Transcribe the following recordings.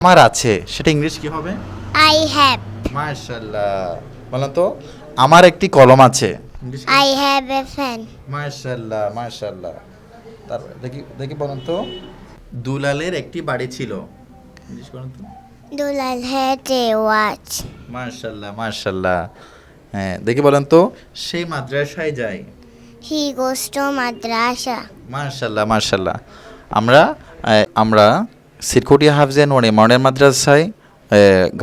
আমার আছে, সেটা ইংলিশ কি হবে? I have. মাশাআল্লাহ। বলেন তো, আমার একটি কলম আছে। ইংলিশ কি? I have a fan. মাশাআল্লাহ মাশাআল্লাহ। তারপর দেখি দেখি বলেন তো, দুলালের একটি বাড়ি ছিল। ইংলিশ বলেন তো। Dulal had a watch. মাশাআল্লাহ মাশাআল্লাহ। হ্যাঁ, দেখি বলেন তো, সেই মাদ্রাসায় যায়। He goes to madrasa. মাশাআল্লাহ মাশাআল্লাহ। আমরা সিরকুটিয়া হাফজে নুরানি মডেল মাদ্রাসায়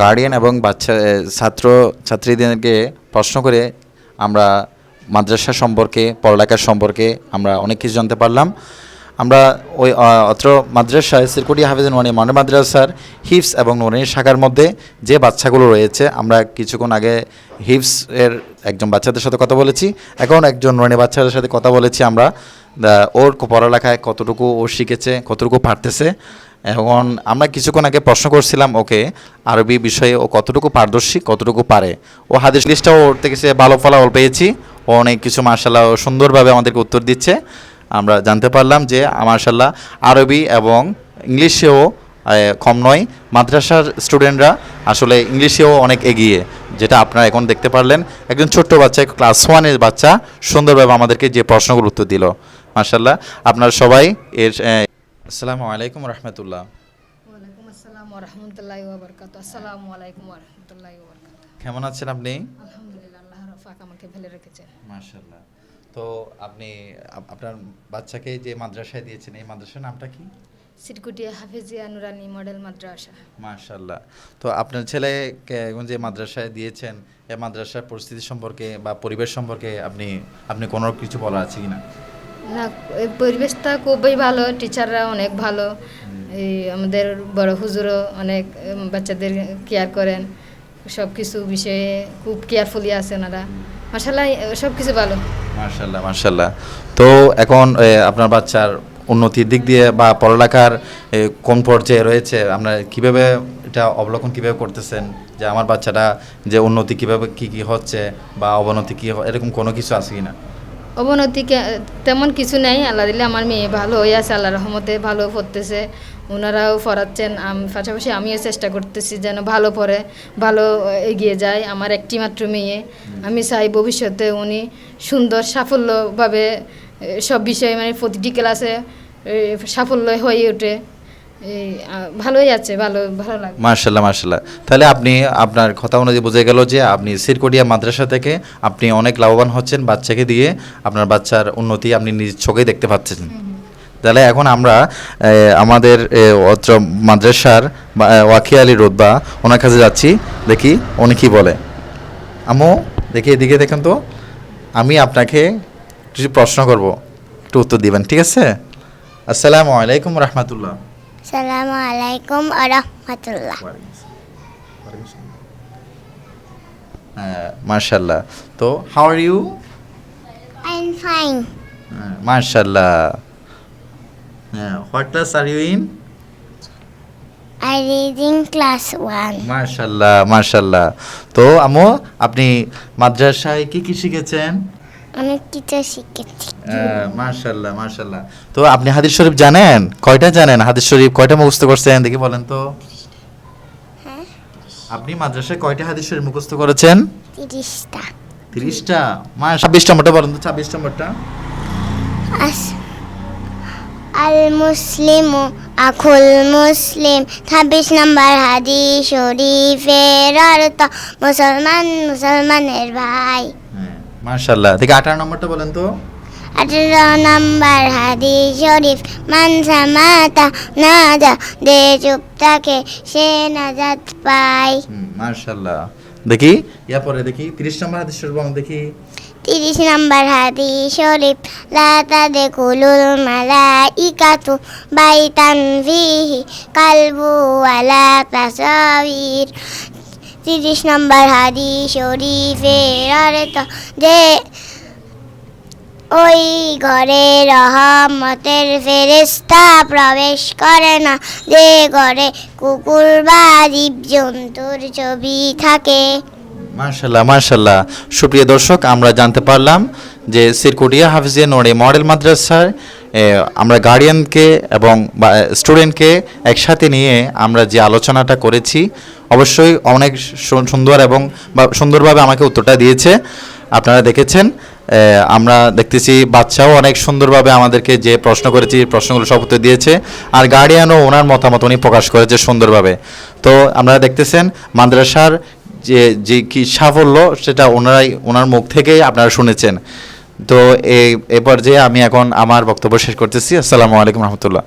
গার্ডিয়ান এবং ছাত্র ছাত্রীদেরকে প্রশ্ন করে আমরা মাদ্রাসা সম্পর্কে, পড়ালেখার সম্পর্কে আমরা অনেক কিছু জানতে পারলাম। আমরা ওই অত্র মাদ্রাসায় সিরকুটিয়া হাফজে নুরানি মডেল মাদ্রাসার হিফস এবং নুরানি শাখার মধ্যে যে বাচ্চাগুলো রয়েছে, আমরা কিছুক্ষণ আগে হিফস এর একজন বাচ্চাদের সাথে কথা বলেছি, এখন একজন নুরানি বাচ্চাদের সাথে কথা বলেছি আমরা। ওর পড়ালেখায় কতটুকু ও শিখেছে, কতটুকু পারতেছে। এখন আমরা কিছুক্ষণ আগে প্রশ্ন করছিলাম ওকে আরবি বিষয়ে ও কতটুকু পারদর্শী, কতটুকু পারে। ও হাদিস লিস্টটাও ওর থেকে সে ভালো ফলাফল পেয়েছি। ও অনেক কিছু মাশাআল্লাহ সুন্দরভাবে আমাদেরকে উত্তর দিচ্ছে। আমরা জানতে পারলাম যে মাশাআল্লাহ আরবি এবং ইংলিশেও কম নয়। মাদ্রাসার স্টুডেন্টরা আসলে ইংলিশেও অনেক এগিয়ে, যেটা আপনারা এখন দেখতে পারলেন। একজন ছোট্ট বাচ্চা, ক্লাস 1-এর বাচ্চা সুন্দরভাবে আমাদেরকে যে প্রশ্নগুলো উত্তর দিল। মাশাআল্লাহ, আপনারা সবাই এর আসসালামু আলাইকুম রহমতুল্লাহ। ওয়ালাইকুম আসসালাম ওয়া রাহমাতুল্লাহি ওয়া বারাকাতুহু। আসসালামু আলাইকুম ওয়া রাহমাতুল্লাহি ওয়া বারাকাতুহু। কেমন আছেন আপনি? আলহামদুলিল্লাহ, আল্লাহর পাক আমাকে ভালো রেখেছেন। মাশাআল্লাহ। তো আপনি আপনার বাচ্চাকে যে মাদ্রাসায় দিয়েছেন, এই মাদ্রাসার নামটা কি? সিরকুটিয়া হাফেজিয়া নুরানি মডেল মাদ্রাসা। মাশাআল্লাহ। তো আপনার ছেলেকে এখন যে মাদ্রাসায় দিয়েছেন, এই মাদ্রাসার পরিস্থিতি সম্পর্কে বা পরিবেশ সম্পর্কে আপনি কোনো কিছু বলার আছে কিনা? না, এই পরিবেশটা খুবই ভালো, টিচাররা অনেক ভালো। এই আমাদের বড় হুজুরও অনেক বাচ্চাদের কেয়ার করেন, সব কিছু বিষয়ে খুব কেয়ারফুলি আছে ওনারা। মাশাআল্লাহ, সব কিছু ভালো। মাশাআল্লাহ মাশাআল্লাহ। তো এখন আপনার বাচ্চার উন্নতির দিক দিয়ে বা পড়ালেখার কোন পর্যায়ে রয়েছে, আপনারা কিভাবে এটা অবলোকন কিভাবে করতেছেন, যে আমার বাচ্চাটা যে উন্নতি কিভাবে কি হচ্ছে বা অবনতি কি এরকম কোনো কিছু আছে কিনা? অবনতি তেমন কিছু নেই, আল্লাহ দিলে আমার মেয়ে ভালো হয়ে আছে, আল্লাহর রহমতে ভালো পড়তেছে। ওনারাও পড়াচ্ছেন, পাশাপাশি আমিও চেষ্টা করতেছি যেন ভালো পড়ে, ভালো এগিয়ে যায়। আমার একটি মাত্র মেয়ে, আমি চাই ভবিষ্যতে উনি সুন্দর সাফল্যভাবে সব বিষয়ে, মানে প্রতিটি ক্লাসে সাফল্য হয়ে ওঠে। ভালোই আছে, ভালো ভালো লাগে। মাশাআল্লাহ মাশাআল্লাহ। তাহলে আপনি, আপনার কথা অনুযায়ী বোঝা গেল যে আপনি সিরকুটিয়া মাদ্রাসা থেকে আপনি অনেক লাভবান হচ্ছেন বাচ্চাকে দিয়ে, আপনার বাচ্চার উন্নতি আপনি নিজ চোখেই দেখতে পাচ্ছেন। তাহলে এখন আমরা আমাদের অত্র মাদ্রাসার ওয়াকিয়া আলী রোদবা ওনার কাছে যাচ্ছি, দেখি উনি কি বলে। আম্মু দেখি এদিকে দেখেন তো, আমি আপনাকে কিছু প্রশ্ন করব, একটু উত্তর দিবেন, ঠিক আছে? আসসালামু আলাইকুম রহমতুল্লাহ। Assalamu alaikum wa rahmatullah. মাশাআল্লাহ। তো how are you? I'm fine. মাশাআল্লাহ। What class are you in? I reading class 1. মাশাআল্লাহ মাশাআল্লাহ। তো আম্মু, আপনি মাদ্রাসায় কি কি শিখেছেন? অনেক কিছু শিখেছি। মাশাআল্লাহ মাশাআল্লাহ। তো আপনি হাদিস শরীফ জানেন? কয়টা জানেন হাদিস শরীফ? কয়টা মুখস্থ করছেন দেখি বলেন তো? হ্যাঁ, আপনি মাদ্রাসায় কয়টা হাদিস শরীফ মুখস্থ করেছেন? 30টা। 30টা? 26 নম্বরটা বলেন তো, 26 নম্বরটা। আল মুসলিমু আখুল মুসলিম, 26 নম্বর হাদিস শরীফের অর্থ মুসলমান মুসলমানের ভাই। মাশাআল্লাহ। দেখি 18 নম্বরটা বলেন তো। 18 নম্বর হাদিস শরীফ, মান সামাতা নাজা, যে চুপ থাকে সে নাজাত পায়। মাশাআল্লাহ। দেখি পরে দেখি 30 নম্বর হাদিস শরীফ বলেন দেখি। 30 নম্বর হাদিস শরীফ, লা তাদখুলুল মালাইকাতু বাইতান ফিহি কালবু ওয়ালা তাসাবির। 30 নম্বর হাদিস শরীফের অর্থ, যে ওই ঘরে রহমতের ফেরেশতা প্রবেশ করে না, যে ঘরে কুকুর বা জীবজন্তুর ছবি থাকে। মাশাআল্লাহ মাশাআল্লাহ। সুপ্রিয় দর্শক, আমরা জানতে পারলাম যে সিরকুটিয়া হাফিজিয়া নুরানি মডেল মাদ্রাসার আমরা গার্ডিয়ানকে এবং স্টুডেন্টকে একসাথে নিয়ে আমরা যে আলোচনাটা করেছি অবশ্যই অনেক সুন্দর এবং সুন্দরভাবে আমাকে উত্তরটা দিয়েছে। আপনারা দেখেছেন, আমরা দেখতেছি বাচ্চাও অনেক সুন্দরভাবে আমাদেরকে যে প্রশ্ন করেছি প্রশ্নগুলো সব উত্তর দিয়েছে, আর গার্ডিয়ানও ওনার মতামত উনি প্রকাশ করেছে সুন্দরভাবে। তো আপনারা দেখতেছেন মাদ্রাসার যে কি সাফল্য সেটা ওনার মুখ থেকেই আপনারা শুনেছেন। তো এই পর্যায়ে আমি এখন আমার বক্তব্য শেষ করতেছি। আসসালামু আলাইকুম রহমতুল্লাহ।